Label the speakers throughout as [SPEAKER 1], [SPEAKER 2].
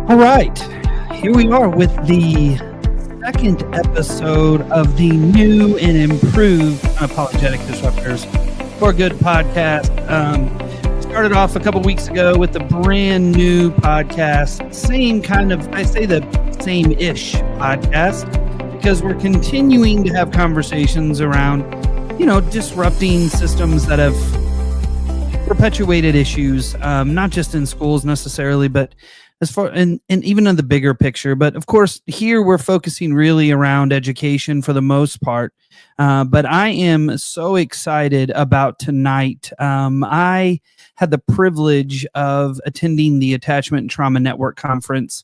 [SPEAKER 1] All right, here we are with the second episode of the new and improved Unapologetic Disruptors for Good podcast. Started off a couple weeks ago with the brand new podcast, same kind of, I say the same-ish podcast, because we're continuing to have conversations around, disrupting systems that have perpetuated issues, not just in schools necessarily, but as far and even in the bigger picture. But of course, here we're focusing really around education for the most part. But I am so excited about tonight. I had the privilege of attending the Attachment and Trauma Network conference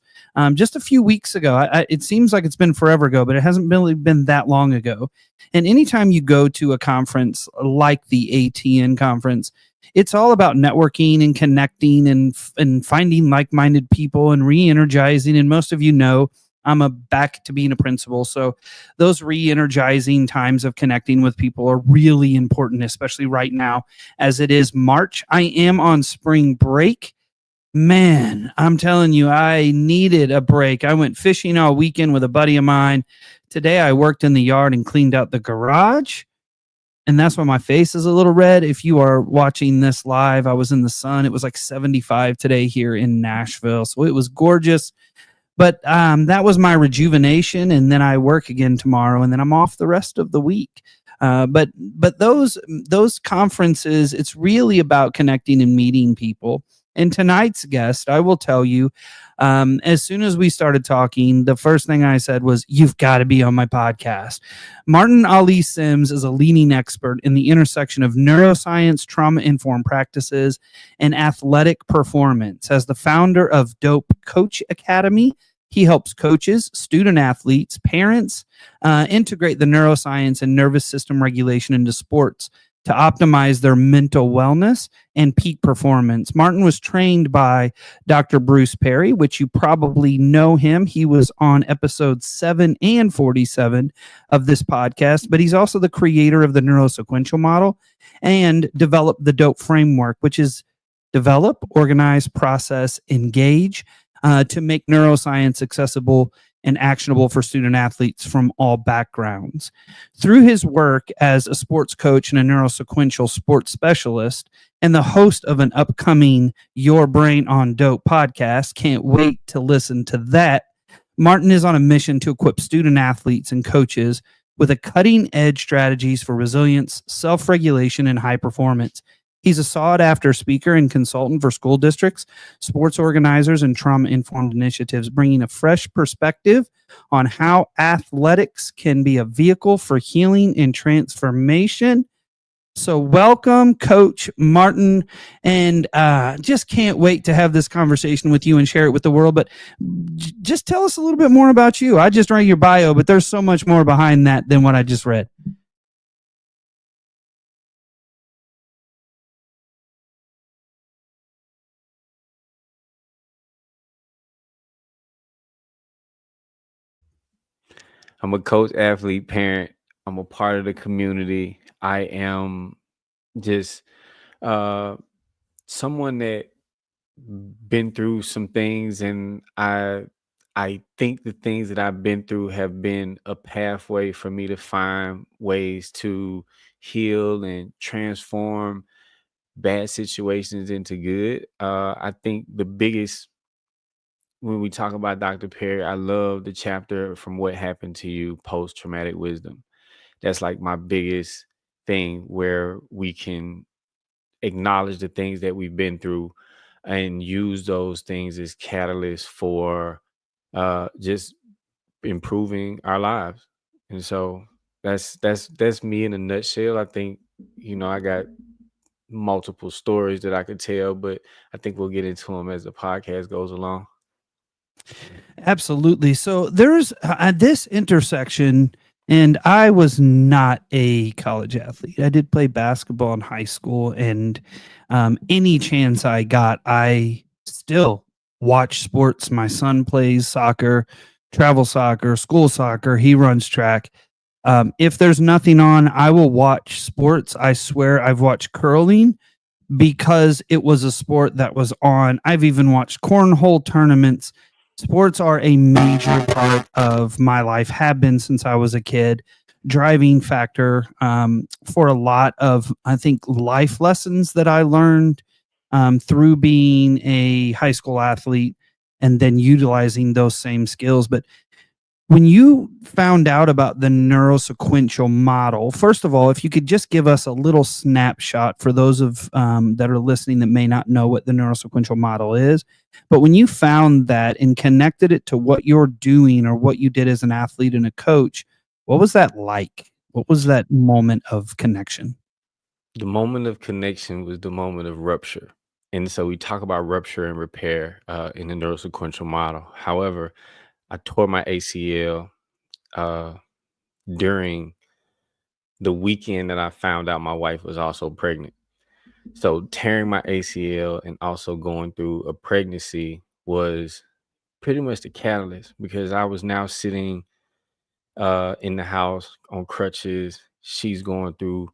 [SPEAKER 1] just a few weeks ago. It seems like it's been forever ago, but it hasn't really been that long ago. And anytime you go to a conference like the ATN conference, it's all about networking and connecting and finding like-minded people and re-energizing. And most of you know, I'm back to being a principal. So those re-energizing times of connecting with people are really important, especially right now as it is March. I am on spring break. Man, I'm telling you, I needed a break. I went fishing all weekend with a buddy of mine. Today I worked in the yard and cleaned out the garage. And that's why my face is a little red. If you are watching this live, I was in the sun. It was like 75 today here in Nashville. So it was gorgeous. But that was my rejuvenation. And then I work again tomorrow. And then I'm off the rest of the week. But those conferences, it's really about connecting and meeting people. And tonight's guest, I will tell you, as soon as we started talking, the first thing I said was, you've got to be on my podcast. Martin Ali Sims is a leading expert in the intersection of neuroscience, trauma-informed practices, and athletic performance. As the founder of D.O.P.E Coach Academy, he helps coaches, student athletes, parents integrate the neuroscience and nervous system regulation into sports to optimize their mental wellness and peak performance. Martin was trained by Dr. Bruce Perry, which you probably know him. He was on episodes 7 and 47 of this podcast, but he's also the creator of the Neurosequential Model and developed the D.O.P.E framework, which is develop, organize, process, engage, to make neuroscience accessible and actionable for student athletes from all backgrounds. Through his work as a sports coach and a neurosequential sports specialist and the host of an upcoming Your Brain on Dope podcast, can't wait to listen to that, Martin is on a mission to equip student athletes and coaches with a cutting-edge strategies for resilience, self-regulation, and high performance. He's a sought-after speaker and consultant for school districts, sports organizers, and trauma-informed initiatives, bringing a fresh perspective on how athletics can be a vehicle for healing and transformation. So welcome, Coach Martin, and just can't wait to have this conversation with you and share it with the world. But just tell us a little bit more about you. I just read your bio, but there's so much more behind that than what I just read.
[SPEAKER 2] I'm a coach, athlete, parent. I'm a part of the community. I am just someone that been through some things, and I think the things that I've been through have been a pathway for me to find ways to heal and transform bad situations into good. I think the biggest, when we talk about Dr. Perry, I love the chapter from What Happened to You, Post-Traumatic Wisdom. That's like my biggest thing, where we can acknowledge the things that we've been through and use those things as catalysts for just improving our lives. And so that's me in a nutshell. I think, I got multiple stories that I could tell, but I think we'll get into them as the podcast goes along.
[SPEAKER 1] Absolutely. So there's this intersection, and I was not a college athlete. I did play basketball in high school, and any chance I got, I still watch sports. My son plays soccer, travel soccer, school soccer. He runs track. If there's nothing on, I will watch sports. I swear I've watched curling because it was a sport that was on. I've even watched cornhole tournaments. Sports are a major part of my life, have been since I was a kid. Driving factor for a lot of, I think, life lessons that I learned through being a high school athlete and then utilizing those same skills. But when you found out about the neurosequential model, first of all, if you could just give us a little snapshot for those of that are listening that may not know what the neurosequential model is, but when you found that and connected it to what you're doing or what you did as an athlete and a coach, what was that like? What was that moment of connection?
[SPEAKER 2] The moment of connection was the moment of rupture. And so we talk about rupture and repair in the neurosequential model. However, I tore my ACL uh, during the weekend that I found out my wife was also pregnant. So tearing my ACL and also going through a pregnancy was pretty much the catalyst, because I was now sitting in the house on crutches. She's going through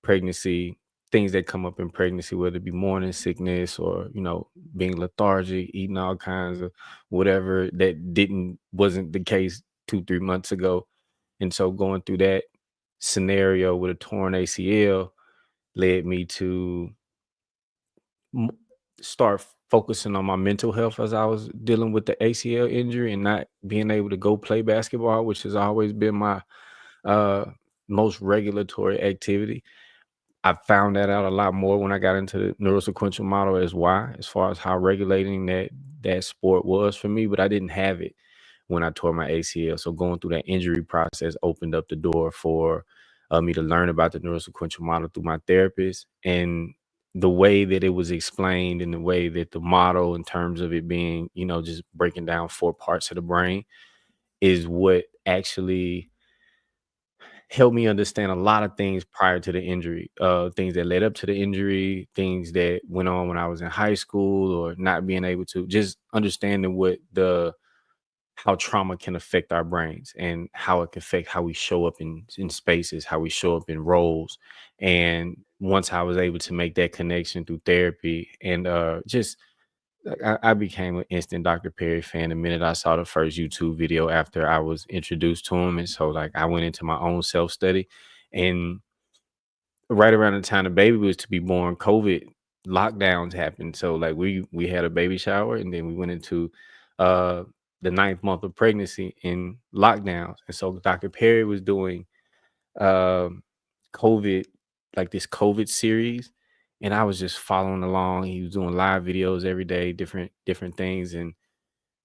[SPEAKER 2] pregnancy, things that come up in pregnancy, whether it be morning sickness or, being lethargic, eating all kinds of whatever that wasn't the case 2 3 months ago. And so going through that scenario with a torn ACL led me to m- start focusing on my mental health as I was dealing with the ACL injury and not being able to go play basketball, which has always been my uh most regulatory activity. I found that out a lot more when I got into the neurosequential model as far as how regulating that sport was for me, but I didn't have it when I tore my ACL. So going through that injury process opened up the door for me to learn about the neurosequential model through my therapist, and the way that it was explained and the way that the model, in terms of it being, just breaking down 4 parts of the brain, is what actually helped me understand a lot of things prior to the injury, things that led up to the injury, things that went on when I was in high school, or not being able to just understanding how trauma can affect our brains and how it can affect how we show up in spaces, how we show up in roles. And once I was able to make that connection through therapy and just like, I became an instant Dr. Perry fan the minute I saw the first YouTube video after I was introduced to him. And so like I went into my own self-study, and right around the time the baby was to be born, COVID lockdowns happened. So like we had a baby shower, and then we went into uh the 9th month of pregnancy in lockdowns. And so Dr. Perry was doing um COVID, like this COVID series, and I was just following along. He was doing live videos every day, different things. And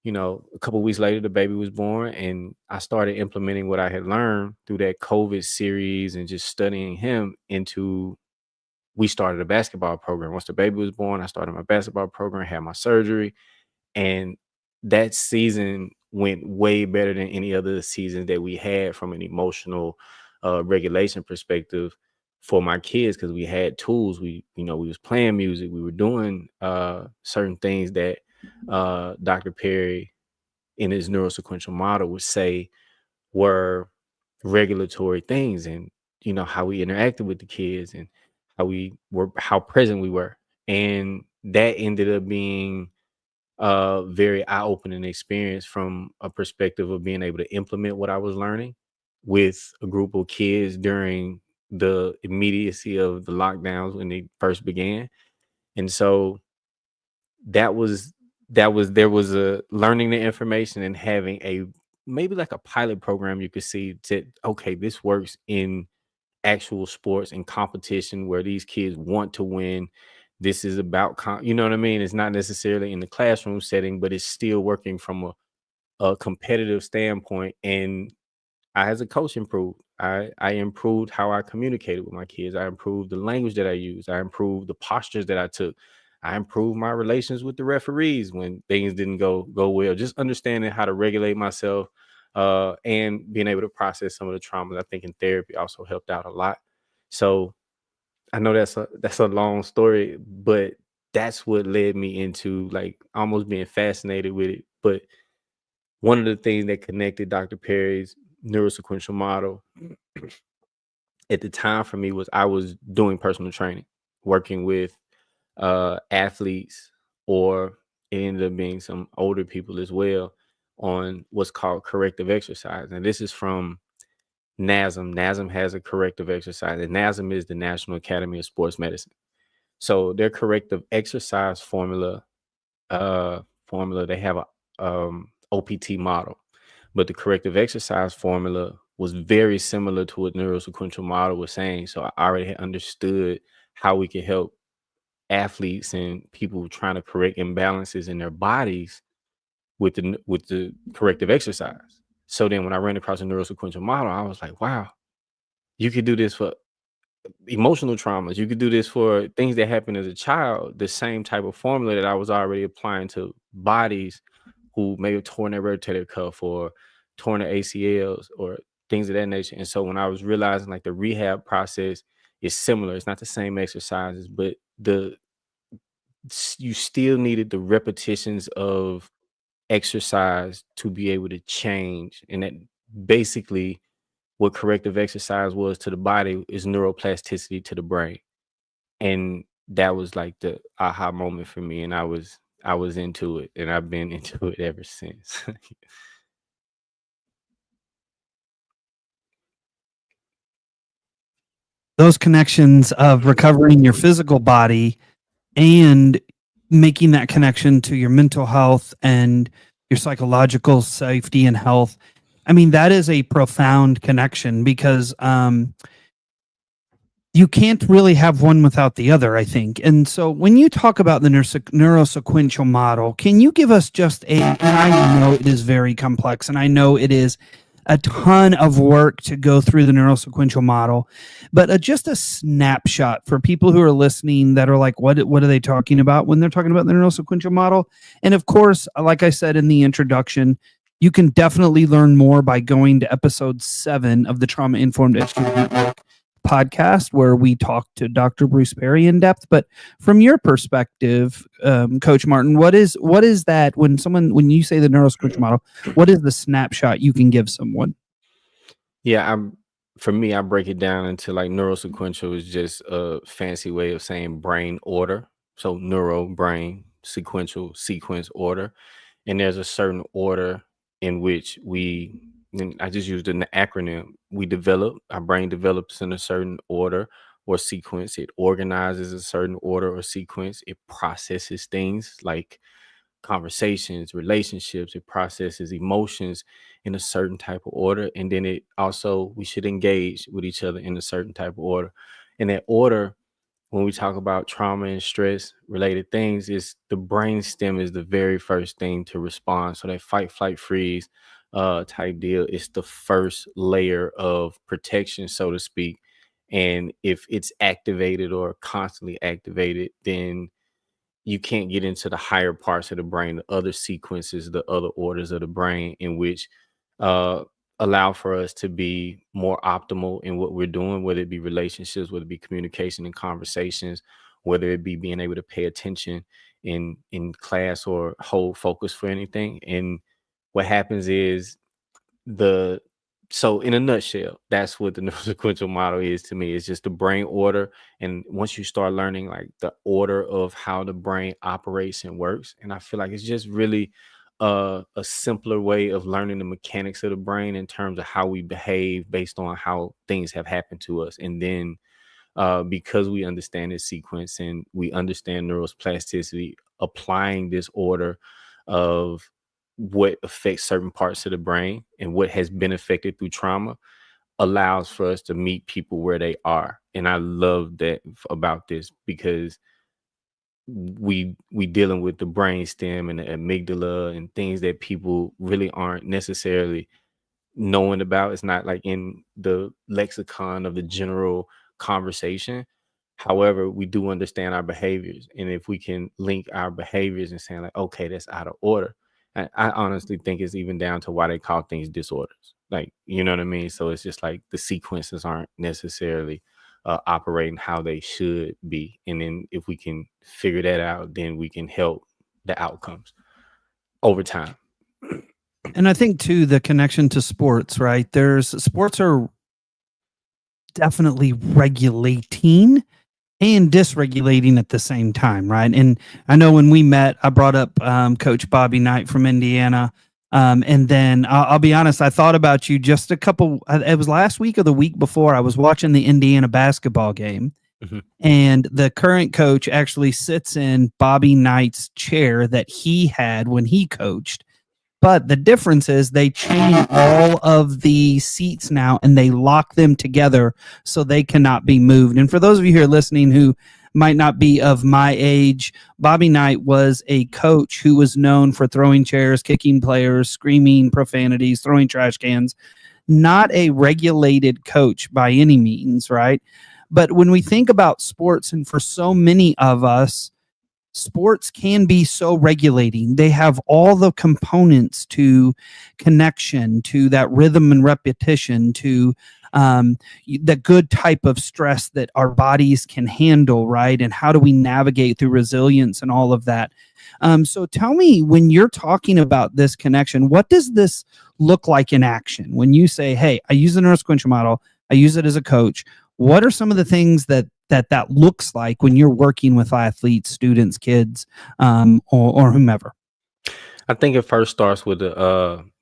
[SPEAKER 2] a couple weeks later, the baby was born, and I started implementing what I had learned through that COVID series and just studying him into. We started a basketball program. Once the baby was born, I started my basketball program, had my surgery, and that season went way better than any other seasons that we had from an emotional regulation perspective for my kids, because we had tools. We was playing music, we were doing certain things that Dr. Perry in his neurosequential model would say were regulatory things, and how we interacted with the kids and how present we were. And that ended up being a very eye-opening experience from a perspective of being able to implement what I was learning with a group of kids during the immediacy of the lockdowns when they first began. And so that was there was a learning the information and having a maybe like a pilot program you could see to, okay, this works in actual sports and competition where these kids want to win. This is about you know what I mean? It's not necessarily in the classroom setting, but it's still working from a competitive standpoint. And I, as a coach, improved. I improved how I communicated with my kids. I improved the language that I used. I improved the postures that I took. I improved my relations with the referees when things didn't go well. Just understanding how to regulate myself, and being able to process some of the traumas. I think in therapy also helped out a lot. So I know that's a long story, but that's what led me into like almost being fascinated with it. But one of the things that connected Dr. Perry's neurosequential model at the time for me was I was doing personal training, working with athletes or it ended up being some older people as well on what's called corrective exercise. And this is from NASM. NASM has a corrective exercise, and NASM is the National Academy of Sports Medicine. So their corrective exercise formula, they have a OPT model, but the corrective exercise formula was very similar to what neurosequential model was saying. So I already had understood how we could help athletes and people trying to correct imbalances in their bodies with the corrective exercise. So then when I ran across a neurosequential model, I was like, wow, you could do this for emotional traumas. You could do this for things that happened as a child. The same type of formula that I was already applying to bodies who may have torn their rotator cuff or torn their ACLs or things of that nature. And so when I was realizing like the rehab process is similar, it's not the same exercises, but you still needed the repetitions of exercise to be able to change. And that basically what corrective exercise was to the body is neuroplasticity to the brain. And that was like the aha moment for me. And I was into it, and I've been into it ever since.
[SPEAKER 1] Those connections of recovering your physical body and making that connection to your mental health and your psychological safety and health. I mean, that is a profound connection because you can't really have one without the other, I think. And so when you talk about the neurosequential model, can you give us just and I know it is very complex and I know it is a ton of work to go through the neurosequential model, but just a snapshot for people who are listening that are like, what are they talking about when they're talking about the neurosequential model? And of course, like I said in the introduction, you can definitely learn more by going to episode 7 of the Trauma Informed Education Network podcast, where we talked to Dr. Bruce Perry in depth. But from your perspective, Coach Martin, what is that when you say the neurosequential model, what is the snapshot you can give someone?
[SPEAKER 2] Yeah, for me, I break it down into like neurosequential is just a fancy way of saying brain order. So neuro, brain, sequential, sequence, order. And there's a certain order in which and I just used an acronym. Our brain develops in a certain order or sequence. It organizes a certain order or sequence. It processes things like conversations, relationships. It processes emotions in a certain type of order. And then we should engage with each other in a certain type of order. And that order, when we talk about trauma and stress related things, is the brain stem is the very first thing to respond. So that fight, flight, freeze type deal is the first layer of protection, so to speak. And if it's activated or constantly activated, then you can't get into the higher parts of the brain, the other sequences, the other orders of the brain, in which uh, allow for us to be more optimal in what we're doing, whether it be relationships, whether it be communication and conversations, whether it be being able to pay attention in class or hold focus for anything. And what happens is the so in a nutshell, that's what the neurosequential model is to me. It's just the brain order. And once you start learning like the order of how the brain operates and works, and I feel like it's just really a simpler way of learning the mechanics of the brain in terms of how we behave based on how things have happened to us. And then because we understand this sequence and we understand neuroplasticity, applying this order of what affects certain parts of the brain and what has been affected through trauma allows for us to meet people where they are. And I love that about this, because we dealing with the brain stem and the amygdala and things that people really aren't necessarily knowing about. It's not like in the lexicon of the general conversation. However, we do understand our behaviors. And if we can link our behaviors and saying like, okay, that's out of order. I honestly think it's even down to why they call things disorders. Like, you know what I mean? So it's just like the sequences aren't necessarily operating how they should be. And then if we can figure that out, then we can help the outcomes over time.
[SPEAKER 1] And I think too, the connection to sports, right? Sports are definitely regulating and dysregulating at the same time, right? And I know when we met, I brought up Coach Bobby Knight from Indiana. And then I'll be honest, I thought about you just a couple, it was last week or the week before. I was watching the Indiana basketball game,
[SPEAKER 2] Mhm.
[SPEAKER 1] and the current coach actually sits in Bobby Knight's chair that he had when he coached. But the difference is they chain all of the seats now and they lock them together so they cannot be moved. And for those of you who are listening who might not be of my age, Bobby Knight was a coach who was known for throwing chairs, kicking players, screaming profanities, throwing trash cans. Not a regulated coach by any means, right? But when we think about sports, and for so many of us, sports can be so regulating. They have all the components to connection, to that rhythm and repetition, to the good type of stress that our bodies can handle, right? And how do we navigate through resilience and all of that? So tell me, when you're talking about this connection, what does this look like in action? When you say, hey, I use the neurosequential model, I use it as a coach, what are some of the things that looks like when you're working with athletes, students, kids, or whomever?
[SPEAKER 2] I think it first starts with an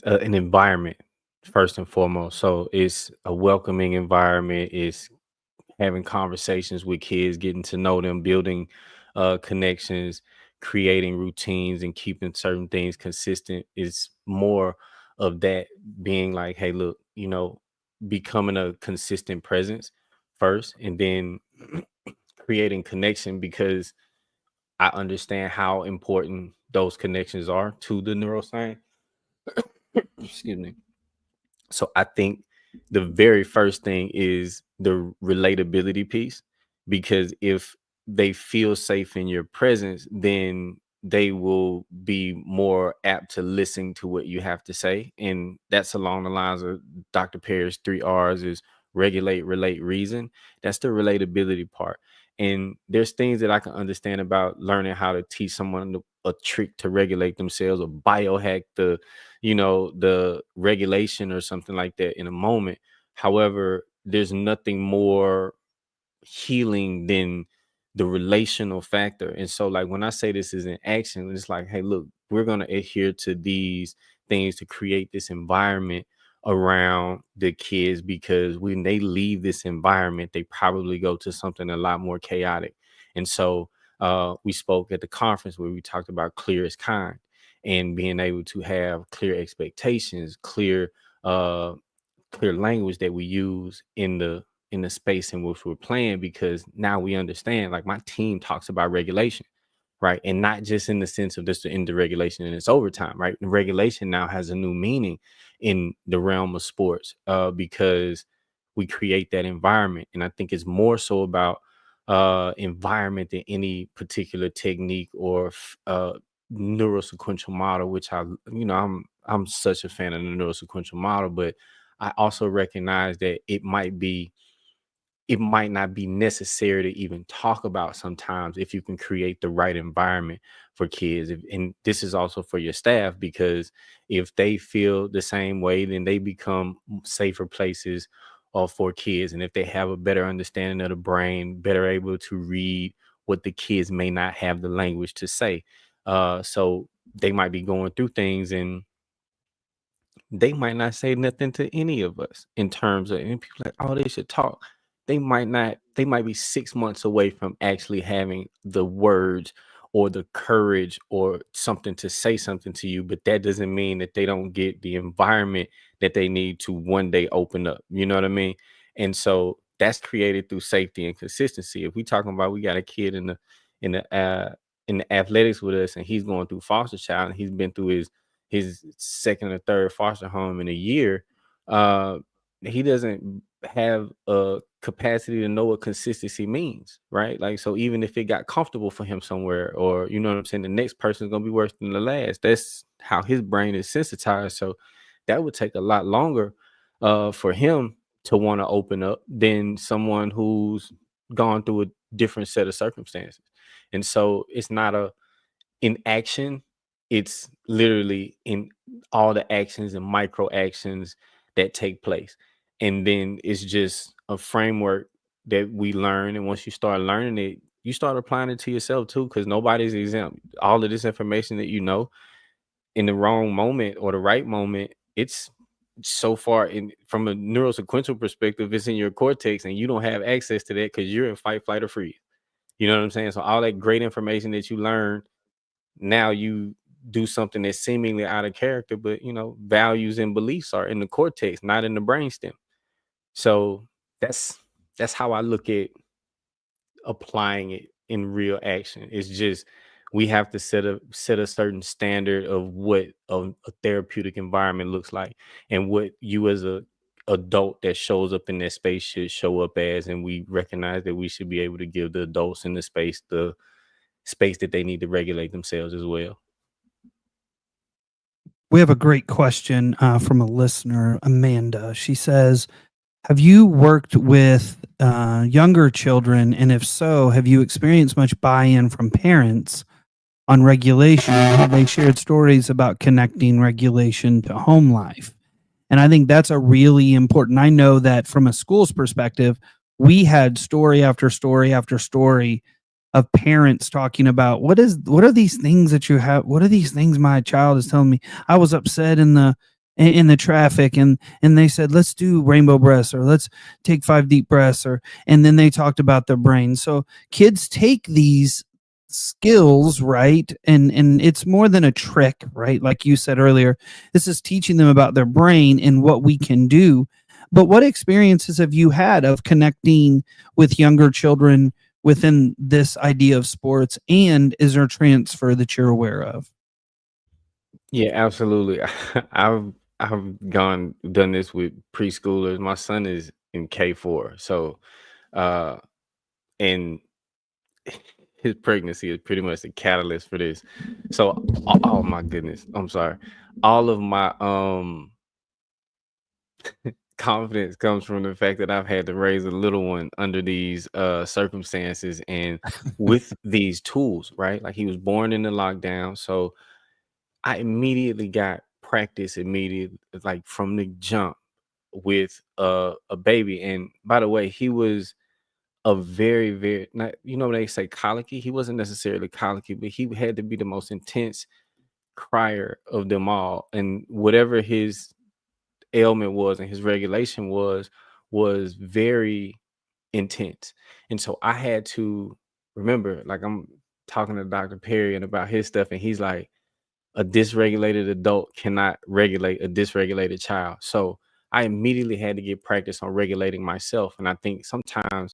[SPEAKER 2] environment first and foremost. So it's a welcoming environment. It's having conversations with kids, getting to know them, building connections, creating routines, and keeping certain things consistent. Is more of that, being like, hey, look, becoming a consistent presence first, and then creating connection, because I understand how important those connections are to the neuroscience. Excuse me. So I think the very first thing is the relatability piece, because if they feel safe in your presence, then they will be more apt to listen to what you have to say. And that's along the lines of Dr. Perry's 3 R's: is regulate, relate, reason. That's the relatability part. And there's things that I can understand about learning how to teach someone a trick to regulate themselves, or biohack the regulation or something like that in a moment. However, there's nothing more healing than the relational factor. And so, like, when I say this is in action, it's like, hey, look, we're going to adhere to these things to create this environment around the kids, because when they leave this environment, they probably go to something a lot more chaotic. And so we spoke at the conference where we talked about clear is kind, and being able to have clear expectations, uh clear language that we use in the space in which we're playing, because now we understand, like, my team talks about regulation, right? And not just in the sense of this in the regulation and it's overtime, right? Regulation now has a new meaning in the realm of sports, because we create that environment. And I think it's more so about environment than any particular technique or neurosequential model, which I'm such a fan of the neurosequential model. But I also recognize that it might not be necessary to even talk about sometimes, if you can create the right environment for kids. And this is also for your staff, because if they feel the same way, then they become safer places for kids. And if they have a better understanding of the brain, better able to read what the kids may not have the language to say. So they might be going through things, and they might not say nothing to any of us in terms of, and people like, oh, they should talk. They might be 6 months away from actually having the words or the courage or something to say something to you, but that doesn't mean that they don't get the environment that they need to one day open up. You know what I mean? And so that's created through safety and consistency. If we talking about, we got a kid in the in the athletics with us, and he's going through foster child, and he's been through his second or third foster home in a year. uh he doesn't have a capacity to know what consistency means, right? Like, so even if it got comfortable for him somewhere, or you know what I'm saying, the next person's gonna be worse than the last. That's how his brain is sensitized. So that would take a lot longer for him to want to open up than someone who's gone through a different set of circumstances. And so it's not a in action, it's literally in all the actions and micro actions that take place. And then it's just a framework that we learn, and once you start learning it, you start applying it to yourself too, because nobody's exempt. All of this information that you know, in the wrong moment or the right moment, it's so far in from a neurosequential perspective, it's in your cortex, and you don't have access to that because you're in fight, flight, or freeze. You know what I'm saying? So all that great information that you learn, now you do something that's seemingly out of character, but values and beliefs are in the cortex, not in the brainstem. So that's that's how I look at applying it in real action. It's just we have to set a certain standard of what a therapeutic environment looks like, and what you as a adult that shows up in that space should show up as, and we recognize that we should be able to give the adults in the space that they need to regulate themselves as well.
[SPEAKER 1] We have a great question from a listener, Amanda. She says, have you worked with younger children? And if so, have you experienced much buy in from parents on regulation? Have they shared stories about connecting regulation to home life? And I think that's a really important. I know that from a school's perspective, we had story after story after story of parents talking about what are these things that you have, what are these things my child is telling me. I was upset in the traffic, and they said let's do rainbow breaths, or let's take 5 deep breaths, or and then they talked about their brain. So kids take these skills, right, and it's more than a trick, right? Like you said earlier, this is teaching them about their brain and what we can do. But what experiences have you had of connecting with younger children within this idea of sports, and is there a transfer that you're aware of?
[SPEAKER 2] Yeah, absolutely. I've done this with preschoolers. My son is in K4, so uh and his pregnancy is pretty much the catalyst for this. So, oh my goodness, I'm sorry. All of my confidence comes from the fact that I've had to raise a little one under these circumstances and with these tools, right? Like, he was born in the lockdown, so I immediately got practice immediately, like from the jump, with a baby. And by the way, he was a very, very, not, when they say colicky, he wasn't necessarily colicky, but he had to be the most intense crier of them all. And whatever his ailment was and his regulation was very intense. And so I had to remember, like, I'm talking to Dr. Perry and about his stuff, and he's like, a dysregulated adult cannot regulate a dysregulated child. So I immediately had to get practice on regulating myself. And I think sometimes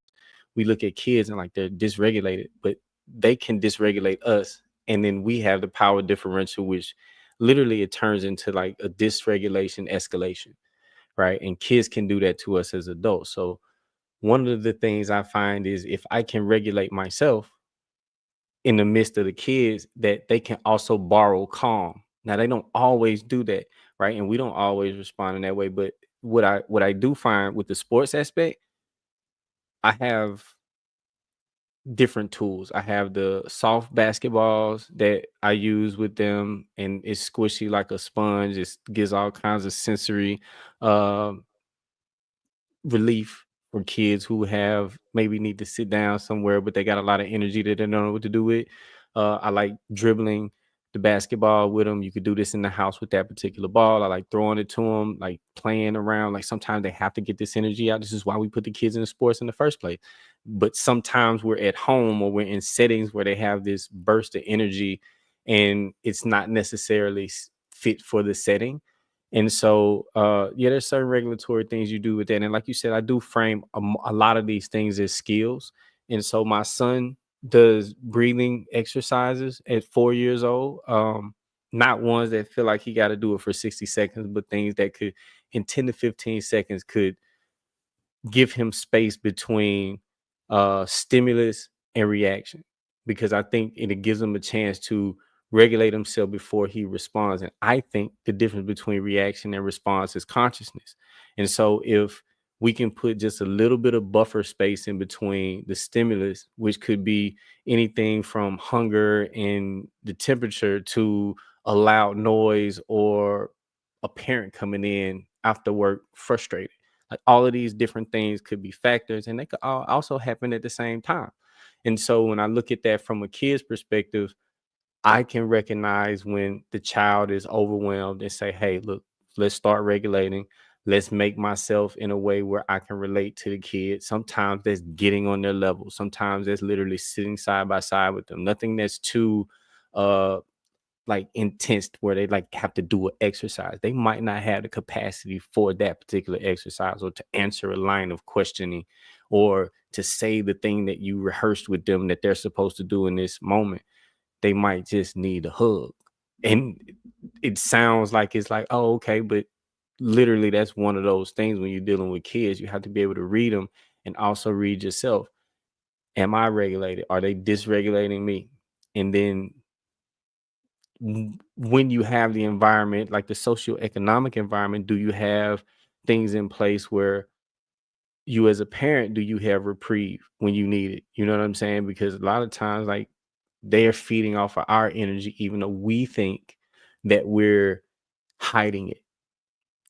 [SPEAKER 2] we look at kids and like they're dysregulated, but they can dysregulate us. And then we have the power differential, which literally it turns into like a dysregulation escalation, right? And kids can do that to us as adults. So one of the things I find is if I can regulate myself in the midst of the kids, that they can also borrow calm. Now they don't always do that, right? And we don't always respond in that way. But what I do find with the sports aspect, I have different tools. I have the soft basketballs that I use with them, and it's squishy like a sponge. It gives all kinds of sensory um relief for kids who have maybe need to sit down somewhere, but they got a lot of energy that they don't know what to do with. I like dribbling the basketball with them. You could do this in the house with that particular ball. I like throwing it to them, like playing around. Like sometimes they have to get this energy out. This is why we put the kids in the sports in the first place. But sometimes we're at home or we're in settings where they have this burst of energy, and it's not necessarily fit for the setting. And so, yeah, there's certain regulatory things you do with that. And like you said, I do frame a lot of these things as skills. And so my son does breathing exercises at 4 years old. Not ones that feel like he got to do it for 60 seconds, but things that could, in 10 to 15 seconds, could give him space between stimulus and reaction, because I think it gives him a chance to regulate himself before he responds. And I think the difference between reaction and response is consciousness. And so if we can put just a little bit of buffer space in between the stimulus, which could be anything from hunger and the temperature to a loud noise or a parent coming in after work frustrated, Like, all of these different things could be factors, and they could all also happen at the same time. And so when I look at that from a kid's perspective, I can recognize when the child is overwhelmed and say, hey, look, let's start regulating. Let's make myself in a way where I can relate to the kid. Sometimes that's getting on their level. Sometimes that's literally sitting side by side with them. Nothing that's too uh like intense where they like have to do an exercise. They might not have the capacity for that particular exercise, or to answer a line of questioning, or to say the thing that you rehearsed with them that they're supposed to do in this moment. They might just need a hug. And it sounds like it's like, oh, okay, but literally that's one of those things when you're dealing with kids. You have to be able to read them and also read yourself. Am I regulated? Are they dysregulating me? And then when you have the environment, like the socioeconomic environment, do you have things in place where you as a parent, do you have reprieve when you need it? You know what I'm saying? Because a lot of times, like, they're feeding off of our energy, even though we think that we're hiding it,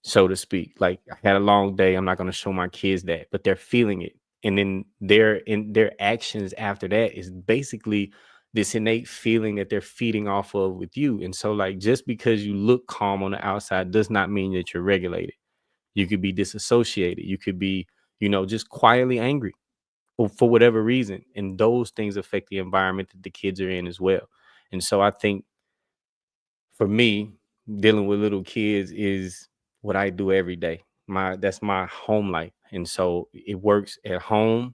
[SPEAKER 2] so to speak. Like, I had a long day, I'm not going to show my kids that, but they're feeling it. And then their actions after that is basically this innate feeling that they're feeding off of with you. And so, like, just because you look calm on the outside does not mean that you're regulated. You could be disassociated. You could be, just quietly angry, or for whatever reason. And those things affect the environment that the kids are in as well. And so I think for me, dealing with little kids is what I do every day. That's my home life. And so it works at home,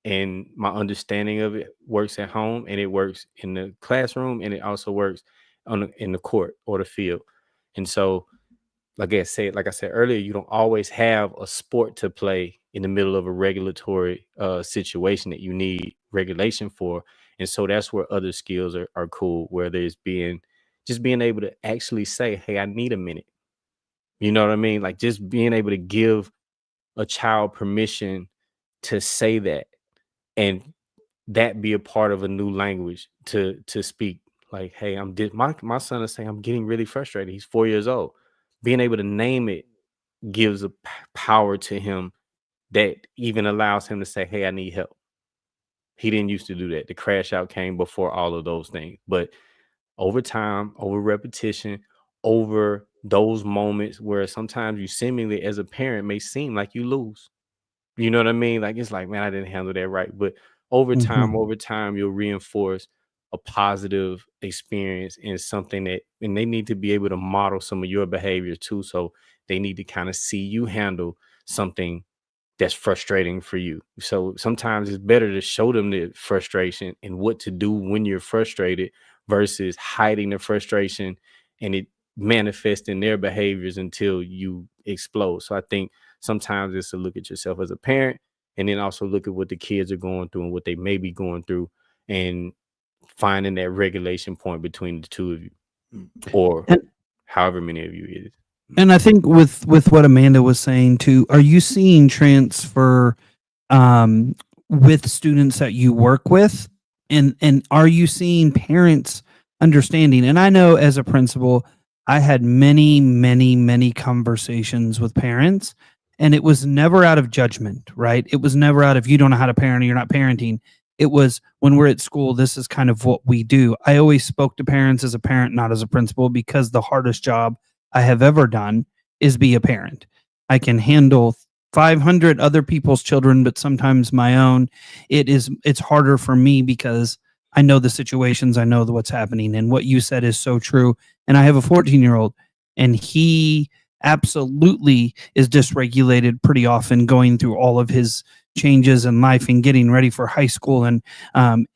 [SPEAKER 2] and my understanding of it works at home, and it works in the classroom, and it also works in the court or the field. And so, like I said earlier, you don't always have a sport to play in the middle of a regulatory situation that you need regulation for. And so that's where other skills are cool, where there's being able to actually say, hey, I need a minute. You know what I mean? Like, just being able to give a child permission to say that, and that be a part of a new language to speak. Like, hey, my son is saying I'm getting really frustrated. He's 4 years old. Being able to name it gives a power to him that even allows him to say, hey, I need help. He didn't used to do that. The crash out came before all of those things. But over time, over repetition, over those moments where sometimes you seemingly as a parent may seem like you lose. You know what I mean? Like, it's like, man, I didn't handle that right. But
[SPEAKER 1] Mhm.
[SPEAKER 2] over time, you'll reinforce a positive experience in something and they need to be able to model some of your behavior too. So they need to kind of see you handle something that's frustrating for you. So sometimes it's better to show them the frustration and what to do when you're frustrated versus hiding the frustration and it manifests in their behaviors until you explode. So I think sometimes it's to look at yourself as a parent, and then also look at what the kids are going through and what they may be going through, and finding that regulation point between the two of you, or
[SPEAKER 1] And
[SPEAKER 2] however many of you it is.
[SPEAKER 1] and I think with what Amanda was saying too, are you seeing transfer um, with students that you work with, and are you seeing parents understanding? And I know as a principal, I had many conversations with parents, and it was never out of judgment, right? It was never out of you don't know how to parent or you're not parenting. It was when we're at school, this is kind of what we do. I always spoke to parents as a parent, not as a principal, because the hardest job I have ever done is be a parent. I can handle 500 other people's children, but sometimes my own. It's harder for me because I know the situations, I know what's happening, and what you said is so true. And I have a 14-year-old, and he absolutely is dysregulated pretty often, going through all of his changes in life and getting ready for high school, and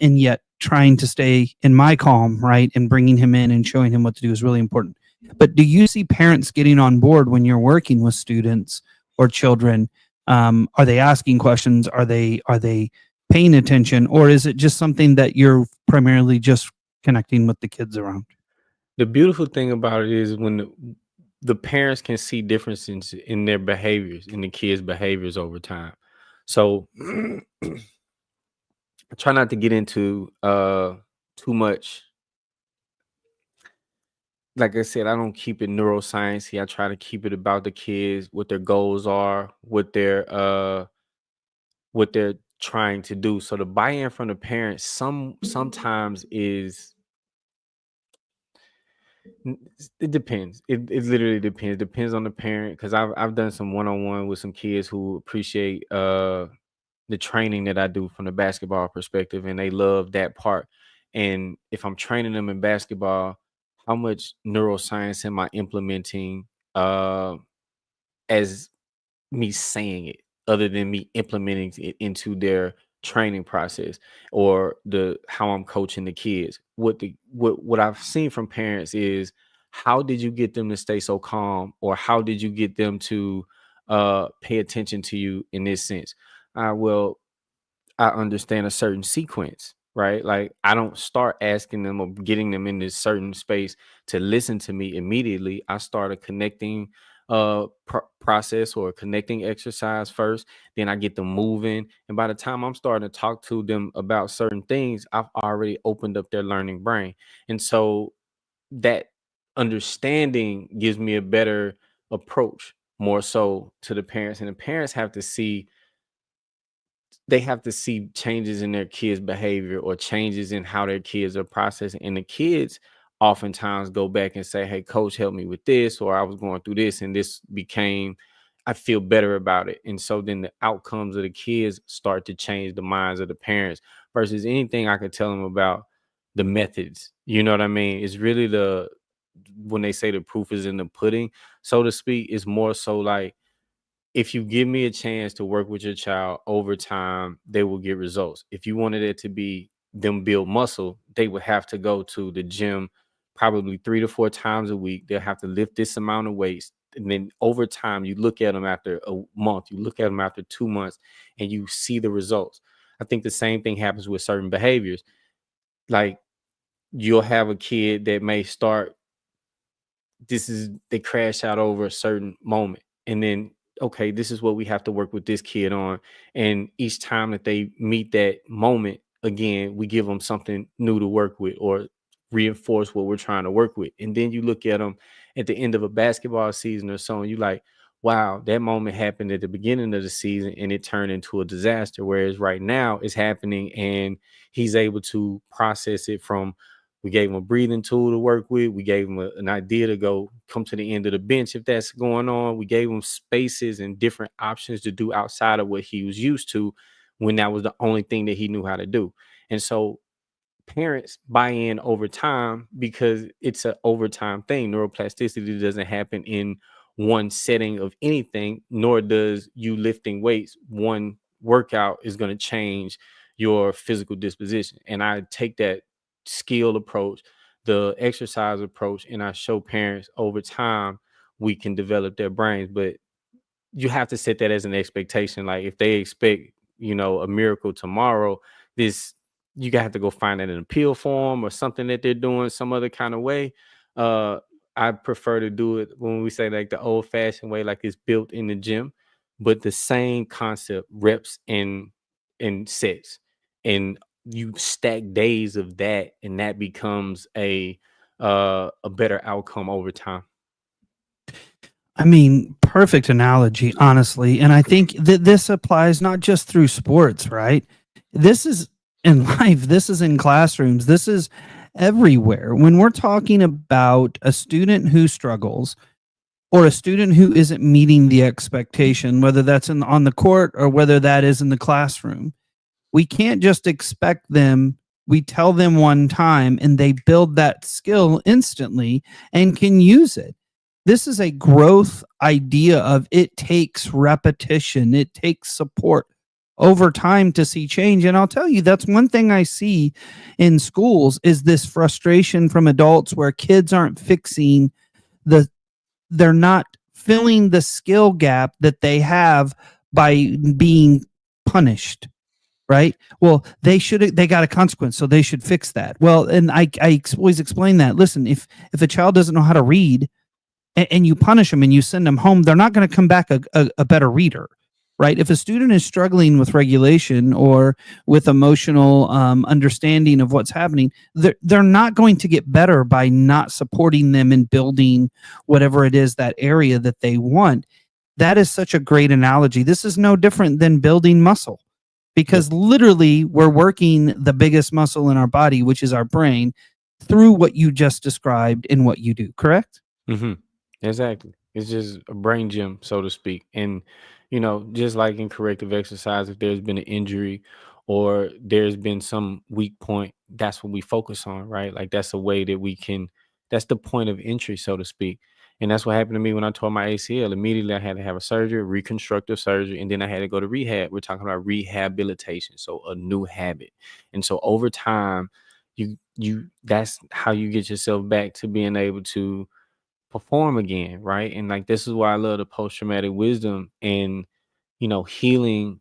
[SPEAKER 1] yet trying to stay in my calm, right, and bringing him in and showing him what to do is really important. But do you see parents getting on board when you're working with students or children? Are they asking questions? Are they paying attention, or is it just something that you're primarily just connecting with the kids around?
[SPEAKER 2] The beautiful thing about it is when the parents can see differences in their behaviors, in the kids' behaviors over time. So I try not to get into too much like I said, I don't keep it neuroscience. I try to keep it about the kids, what their goals are, what they're trying to do. So the buy-in from the parents sometimes is it depends. It literally depends. Depends on the parent. Because I've done some one-on-one with some kids who appreciate the training that I do from the basketball perspective, and they love that part. And if I'm training them in basketball, how much neuroscience am I implementing as me saying it, other than me implementing it into their training process, or the how I'm coaching the kids? What I've seen from parents is, how did you get them to stay so calm, or how did you get them to pay attention to you in this sense? Well, I understand a certain sequence, right? Like, I don't start asking them or getting them in this certain space to listen to me immediately. I start a connecting process or a connecting exercise first. Then I get them moving. And by the time I'm starting to talk to them about certain things, I've already opened up their learning brain. And so that understanding gives me a better approach, more so to the parents. And the parents have to see, changes in their kids' behavior, or changes in how their kids are processing. And the kids oftentimes go back and say, "Hey, coach, help me with this," or "I was going through this and this became, I feel better about it." And so then the outcomes of the kids start to change the minds of the parents, versus anything I could tell them about the methods. You know what I mean? It's really when they say the proof is in the pudding, so to speak, is more so like, if you give me a chance to work with your child over time, they will get results. If you wanted it to be them build muscle, they would have to go to the gym probably 3 to 4 times a week. They'll have to lift this amount of weights. And then over time, you look at them after a month, you look at them after 2 months, and you see the results. I think the same thing happens with certain behaviors. Like, you'll have a kid that may start, they crash out over a certain moment, and then, okay, this is what we have to work with this kid on. And each time that they meet that moment again, we give them something new to work with, or reinforce what we're trying to work with. And then you look at them at the end of a basketball season or so, and you like, wow, that moment happened at the beginning of the season and it turned into a disaster, whereas right now it's happening and he's able to process it. From, we gave him a breathing tool to work with. We gave him an idea to go come to the end of the bench if that's going on. We gave him spaces and different options to do outside of what he was used to, when that was the only thing that he knew how to do. And so parents buy in over time, because it's an overtime thing. Neuroplasticity doesn't happen in one setting of anything, nor does you lifting weights. One workout is going to change your physical disposition. And I take that skill approach, the exercise approach, and I show parents over time we can develop their brains. But you have to set that as an expectation. Like, if they expect, a miracle tomorrow, this, you have to go find that in a pill form or something that they're doing some other kind of way. Uh, I prefer to do it when we say like the old fashioned way, like it's built in the gym, but the same concept, reps and sets, and you stack days of that, and that becomes a better outcome over time.
[SPEAKER 1] I mean, perfect analogy, honestly. And I think that this applies not just through sports, right? This is in life, this is in classrooms, this is everywhere. When we're talking about a student who struggles, or a student who isn't meeting the expectation, whether that's on the court or whether that is in the classroom, we can't just expect them. We tell them one time and they build that skill instantly and can use it. This is a growth idea of, it takes repetition, it takes support over time to see change. And I'll tell you, that's one thing I see in schools, is this frustration from adults where kids aren't fixing the they're not filling the skill gap that they have by being punished, right? Well, they got a consequence, so they should fix that. Well, and I always explain that. Listen, if a child doesn't know how to read, and you punish them and you send them home, they're not going to come back a better reader, right? If a student is struggling with regulation or with emotional understanding of what's happening, they're not going to get better by not supporting them in building whatever it is, that area that they want. That is such a great analogy. This is no different than building muscle,
[SPEAKER 2] Yep.
[SPEAKER 1] because literally we're working the biggest muscle in our body, which is our brain, through what you just described in what you do, correct?
[SPEAKER 2] Hmm. Exactly. It's just a brain gym, so to speak. And, just like in corrective exercise, if there's been an injury or there's been some weak point, that's what we focus on, right? Like that's a way that that's the point of entry, so to speak. And that's what happened to me when I tore my ACL. Immediately I had to have a surgery, reconstructive surgery, and then I had to go to rehab. We're talking about rehabilitation, so a new habit. And so over time, that's how you get yourself back to being able to perform again, right? And like this is why I love the post traumatic wisdom and healing,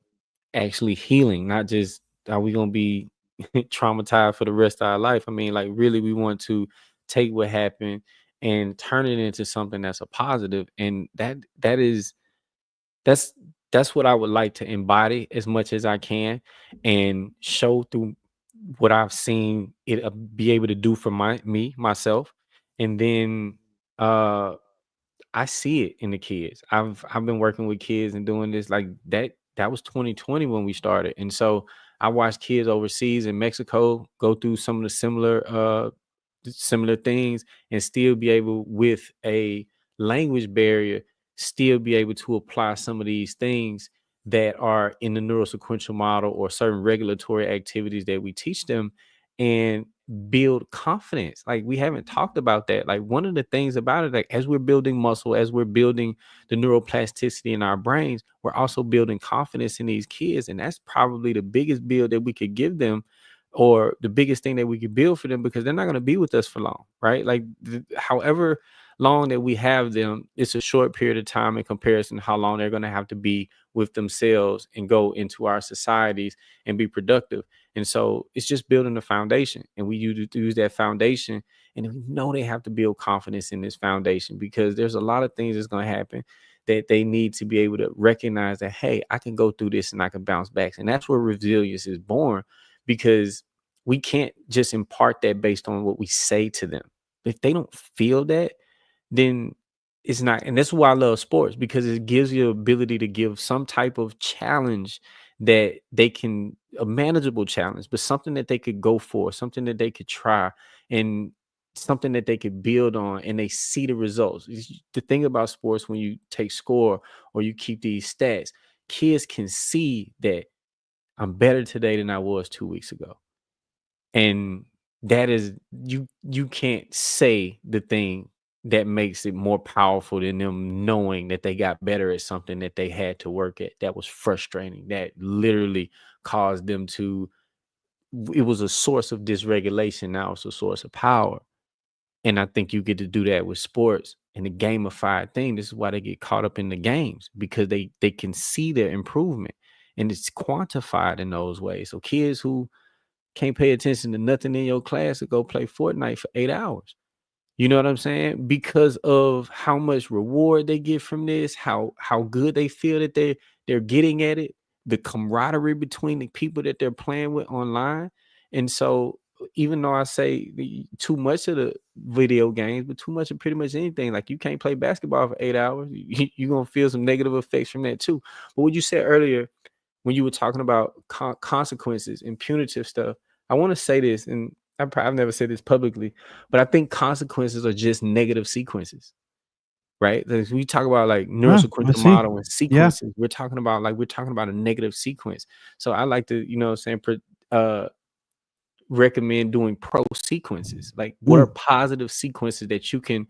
[SPEAKER 2] actually healing, not just are we gonna be traumatized for the rest of our life. I mean, like really, we want to take what happened and turn it into something that's a positive, and that's that's what I would like to embody as much as I can and show through what I've seen it be able to do for myself, and then uh I see it in the kids. I've been working with kids and doing this like that. That was 2020 when we started, and so I watched kids overseas in Mexico go through some of the similar things and still be able, with a language barrier, still be able to apply some of these things that are in the neurosequential model or certain regulatory activities that we teach them, and build confidence. Like we haven't talked about that. Like one of the things about it, like as we're building muscle, as we're building the neuroplasticity in our brains, we're also building confidence in these kids. And that's probably the biggest build that we could give them, or the biggest thing that we could build for them, because they're not going to be with us for long, right? Like however long that we have them, it's a short period of time in comparison to how long they're going to have to be with themselves and go into our societies and be productive. And so it's just building a foundation, and we use that foundation, and we know they have to build confidence in this foundation, because there's a lot of things that's going to happen that they need to be able to recognize that, hey, I can go through this and I can bounce back. And that's where resilience is born, because we can't just impart that based on what we say to them. If they don't feel that, then it's not. And that's why I love sports, because it gives you the ability to give some type of challenge that they can, a manageable challenge, but something that they could go for, something that they could try, and something that they could build on, and they see the results. The thing about sports, when you take score or you keep these stats, kids can see that I'm better today than I was 2 weeks ago. And that is, you can't say the thing that makes it more powerful than them knowing that they got better at something that they had to work at, that was frustrating, that literally caused them to, it was a source of dysregulation, now it's a source of power. And I think you get to do that with sports and the gamified thing. This is why they get caught up in the games, because they can see their improvement, and it's quantified in those ways. So kids who can't pay attention to nothing in your class to go play Fortnite for 8 hours. You know what I'm saying? Because of how much reward they get from this, how good they feel that they're getting at it, the camaraderie between the people that they're playing with online. And so even though I say too much of the video games, but too much of pretty much anything, like you can't play basketball for 8 hours, you're gonna feel some negative effects from that too. But what you said earlier when you were talking about consequences and punitive stuff, I want to say this, and I've never said this publicly, but I think consequences are just negative sequences, right? Like, we talk about like
[SPEAKER 1] Ah, I
[SPEAKER 2] neurosequential
[SPEAKER 1] see.
[SPEAKER 2] model and
[SPEAKER 1] Yeah.
[SPEAKER 2] sequences. We're talking about a negative sequence. So I like to, recommend doing pro sequences. Like, what are
[SPEAKER 1] Mm.
[SPEAKER 2] positive sequences that you can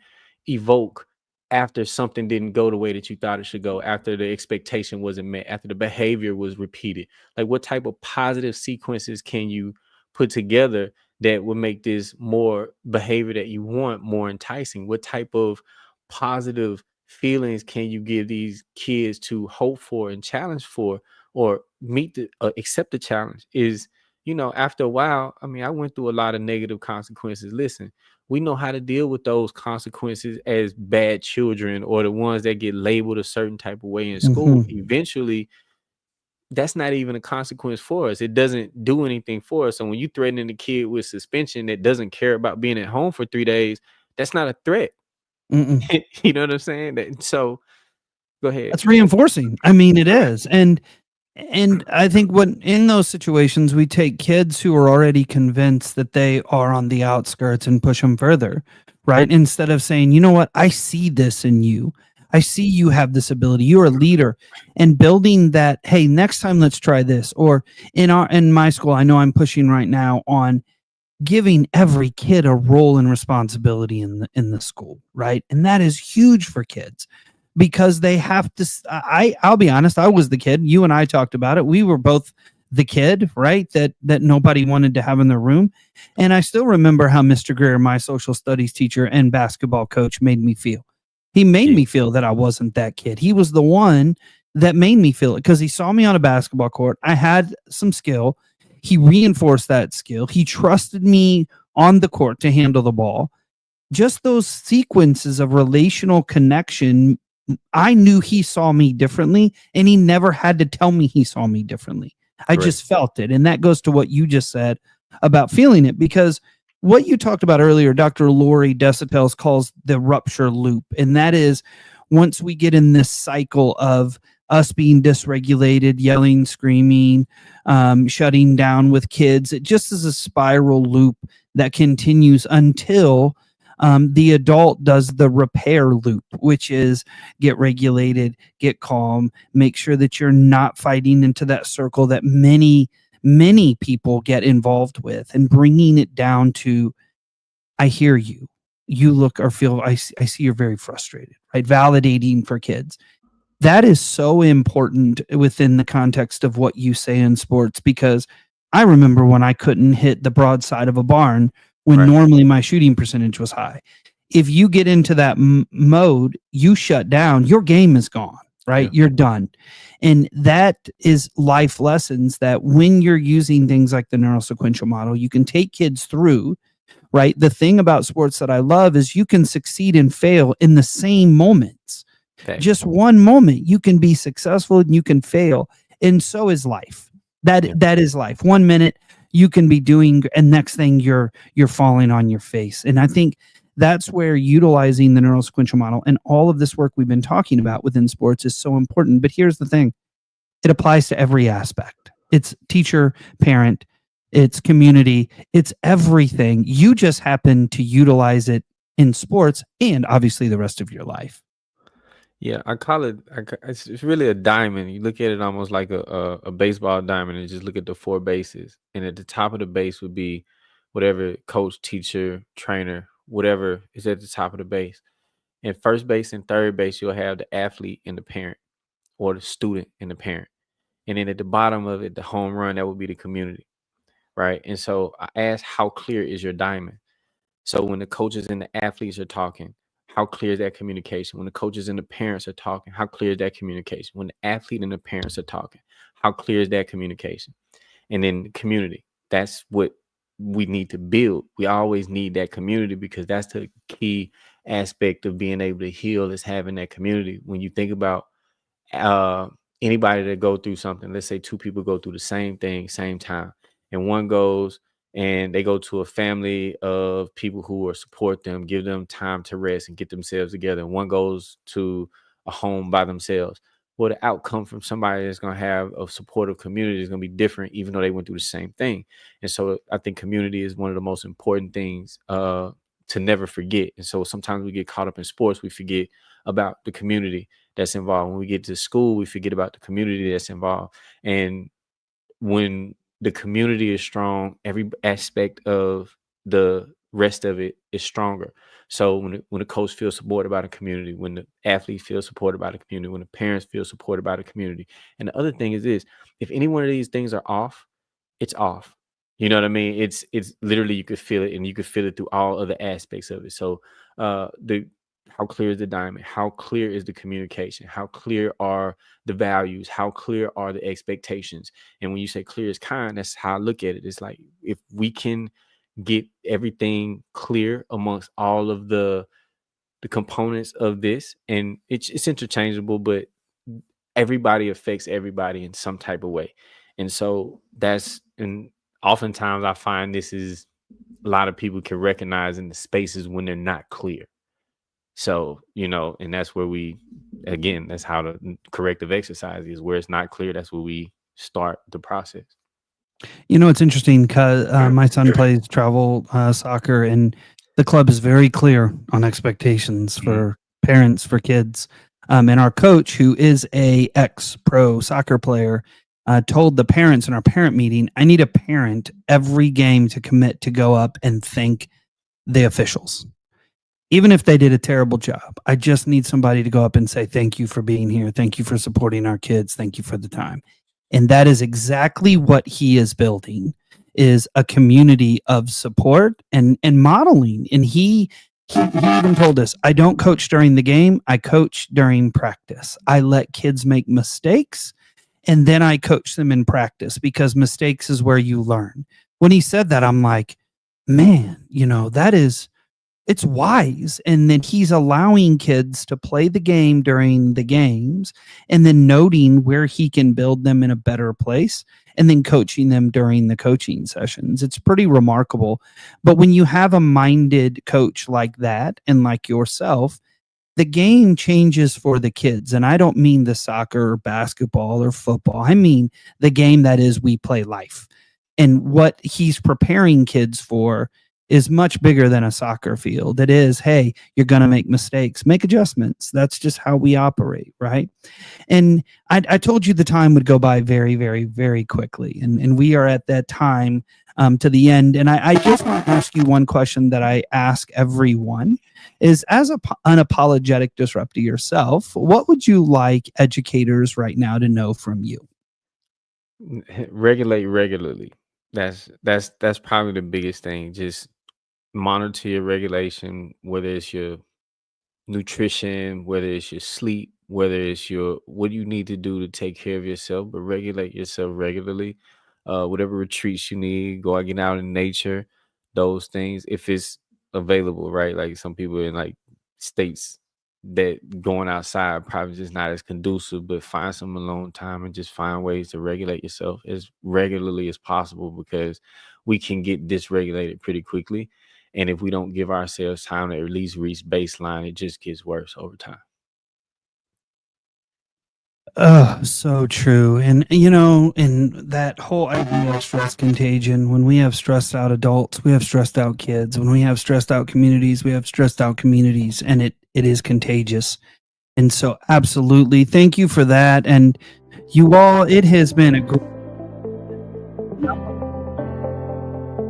[SPEAKER 2] evoke after something didn't go the way that you thought it should go, after the expectation wasn't met, after the behavior was repeated? Like, what type of positive sequences can you put together that would make this more behavior that you want more enticing? What type of positive feelings can you give these kids to hope for and challenge for, or meet the accept the challenge? Is, after a while, I mean, I went through a lot of negative consequences. Listen, we know how to deal with those consequences as bad children, or the ones that get labeled a certain type of way in school.
[SPEAKER 1] Mhm.
[SPEAKER 2] Eventually, that's not even a consequence for us. It doesn't do anything for us. So when you threatening the kid with suspension that doesn't care about being at home for 3 days, that's not a threat.
[SPEAKER 1] Mm-mm.
[SPEAKER 2] You know what I'm saying? So go ahead.
[SPEAKER 1] That's reinforcing. I mean, it is. And I think when in those situations we take kids who are already convinced that they are on the outskirts and push them further, right? Instead of saying, you know what, I see this in you. I see you have this ability. You're a leader, and building that, hey, next time let's try this. Or in my school, I know I'm pushing right now on giving every kid a role and responsibility in the school, right? And that is huge for kids because they have to. I'll be honest, I was the kid. You and I talked about it. We were both the kid, right? That nobody wanted to have in their room. And I still remember how Mr. Greer, my social studies teacher and basketball coach, made me feel. He made
[SPEAKER 2] Yeah.
[SPEAKER 1] me feel that I wasn't that kid. He was the one that made me feel it because he saw me on a basketball court. I had some skill. He reinforced that skill. He trusted me on the court to handle the ball. Just those sequences of relational connection, I knew he saw me differently, and he never had to tell me he saw me differently. I
[SPEAKER 2] Correct.
[SPEAKER 1] just felt it. And that goes to what you just said about feeling it, because what you talked about earlier, Dr. Lori Desautel calls the rupture loop. And that is once we get in this cycle of us being dysregulated, yelling, screaming, shutting down with kids, it just is a spiral loop that continues until the adult does the repair loop, which is get regulated, get calm, make sure that you're not fighting into that circle that many people get involved with, and bringing it down to, I hear you. You look or feel, I see you're very frustrated, right? Validating for kids. That is so important within the context of what you say in sports, because I remember when I couldn't hit the broadside of a barn when
[SPEAKER 2] Right.
[SPEAKER 1] normally my shooting percentage was high. If you get into that mode, you shut down, your game is gone, right?
[SPEAKER 2] Yeah.
[SPEAKER 1] You're done. And that is life lessons that when you're using things like the neurosequential model, you can take kids through, right? The thing about sports that I love is you can succeed and fail in the same moments.
[SPEAKER 2] Thanks.
[SPEAKER 1] Just one moment you can be successful and you can fail, and so is life.
[SPEAKER 2] Yeah.
[SPEAKER 1] That is life. 1 minute you can be doing, and next thing you're falling on your face. And I think that's where utilizing the neurosequential model and all of this work we've been talking about within sports is so important. But here's the thing, it applies to every aspect. It's teacher, parent, it's community, it's everything. You just happen to utilize it in sports and obviously the rest of your life.
[SPEAKER 2] Yeah, I call it. It's really a diamond. You look at it almost like a baseball diamond, and just look at the four bases. And at the top of the base would be whatever coach, teacher, trainer, whatever is at the top of the base. And first base and third base, you'll have the athlete and the parent, or the student and the parent. And then at the bottom of it, the home run, that would be the community, right? And so I asked, how clear is your diamond? So when the coaches and the athletes are talking, how clear is that communication? When the coaches and the parents are talking, how clear is that communication? When the athlete and the parents are talking, how clear is that communication? And then the community, that's what we need to build. We always need that community, because that's the key aspect of being able to heal, is having that community. When you think about uh anybody that go through something, let's say two people go through the same thing same time, and one goes and they go to a family of people who will support them, give them time to rest and get themselves together, and one goes to a home by themselves. Well, the outcome from somebody that's going to have a supportive community is going to be different, even though they went through the same thing. And so I think community is one of the most important things to never forget. And so sometimes we get caught up in sports, we forget about the community that's involved. When we get to school, we forget about the community that's involved. And when the community is strong, every aspect of the rest of it is stronger. So when the coach feels supported by the community, when the athlete feels supported by the community, when the parents feel supported by the community. And the other thing is this: if any one of these things are off, it's off. You know what I mean? It's literally, you could feel it, and you could feel it through all other aspects of it. So the how clear is the diamond? How clear is the communication? How clear are the values? How clear are the expectations? And when you say clear is kind, that's how I look at it. It's like, if we can get everything clear amongst all of the components of this, and it's interchangeable, but everybody affects everybody in some type of way. And so and oftentimes I find this is a lot of people can recognize in the spaces when they're not clear. So, and that's where that's how the corrective exercise is, where it's not clear. That's where we start the process.
[SPEAKER 1] It's interesting because my son plays travel soccer, and the club is very clear on expectations for parents, for kids. And our coach, who is a ex-pro soccer player, told the parents in our parent meeting, I need a parent every game to commit to go up and thank the officials. Even if they did a terrible job, I just need somebody to go up and say, thank you for being here. Thank you for supporting our kids. Thank you for the time. And that is exactly what he is building, is a community of support and modeling. And he even told us, I don't coach during the game. I coach during practice. I let kids make mistakes, and then I coach them in practice, because mistakes is where you learn. When he said that, I'm like, man, it's wise. And then he's allowing kids to play the game during the games, and then noting where he can build them in a better place, and then coaching them during the coaching sessions. It's pretty remarkable. But when you have a minded coach like that, and like yourself, the game changes for the kids. And I don't mean the soccer or basketball or football. I mean the game that is we play life. And what he's preparing kids for is much bigger than a soccer field. It is, hey, you're going to make mistakes, make adjustments. That's just how we operate, right? And I told you the time would go by very, very, very quickly. And we are at that time to the end. And I just want to ask you one question that I ask everyone is, as an unapologetic disruptor yourself, what would you like educators right now to know from you?
[SPEAKER 2] Regulate regularly. That's probably the biggest thing. Just monitor your regulation, whether it's your nutrition, whether it's your sleep, whether it's what you need to do to take care of yourself, but regulate yourself regularly. Whatever retreats you need, go out, get out in nature, those things, if it's available, right? Like some people in like states that going outside probably just not as conducive, but find some alone time and just find ways to regulate yourself as regularly as possible, because we can get dysregulated pretty quickly. And if we don't give ourselves time to at least reach baseline, it just gets worse over time.
[SPEAKER 1] Oh, so true. And, in that whole idea of stress contagion, when we have stressed out adults, we have stressed out kids. When we have stressed out communities, we have stressed out communities, and it is contagious. And so, absolutely. Thank you for that. And you all, it has been a great.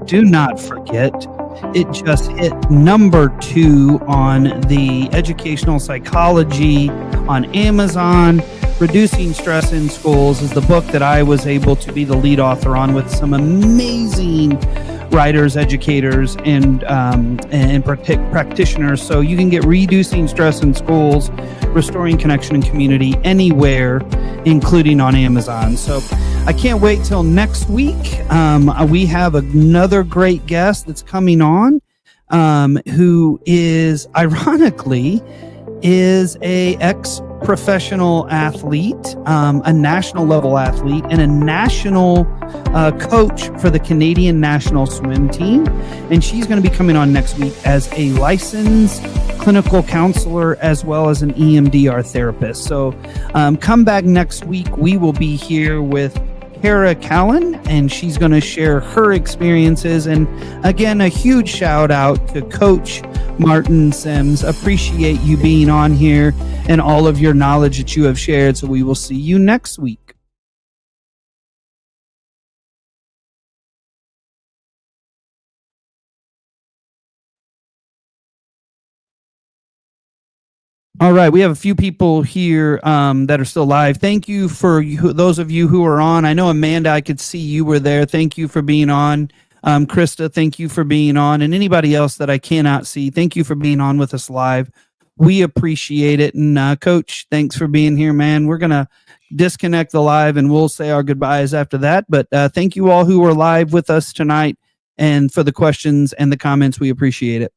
[SPEAKER 1] Do not forget, it just hit number 2 on the educational psychology on Amazon. Reducing Stress in Schools is the book that I was able to be the lead author on, with some amazing writers, educators, and practitioners. So you can get Reducing Stress in Schools, Restoring Connection and Community anywhere, including on Amazon. So I can't wait till next week. We have another great guest that's coming on, who is, ironically, is a ex-professional athlete, a national level athlete, and a national coach for the Canadian national swim team. And she's going to be coming on next week as a licensed clinical counselor, as well as an EMDR therapist. So come back next week. We will be here with Kara Callan, and she's going to share her experiences. And again, a huge shout out to Coach Martin Sims. Appreciate you being on here and all of your knowledge that you have shared. So we will see you next week. All right, we have a few people here that are still live. Thank you for those of you who are on. I know, Amanda, I could see you were there. Thank you for being on. Krista, thank you for being on. And anybody else that I cannot see, thank you for being on with us live. We appreciate it. And Coach, thanks for being here, man. We're going to disconnect the live and we'll say our goodbyes after that. But thank you all who are live with us tonight, and for the questions and the comments. We appreciate it.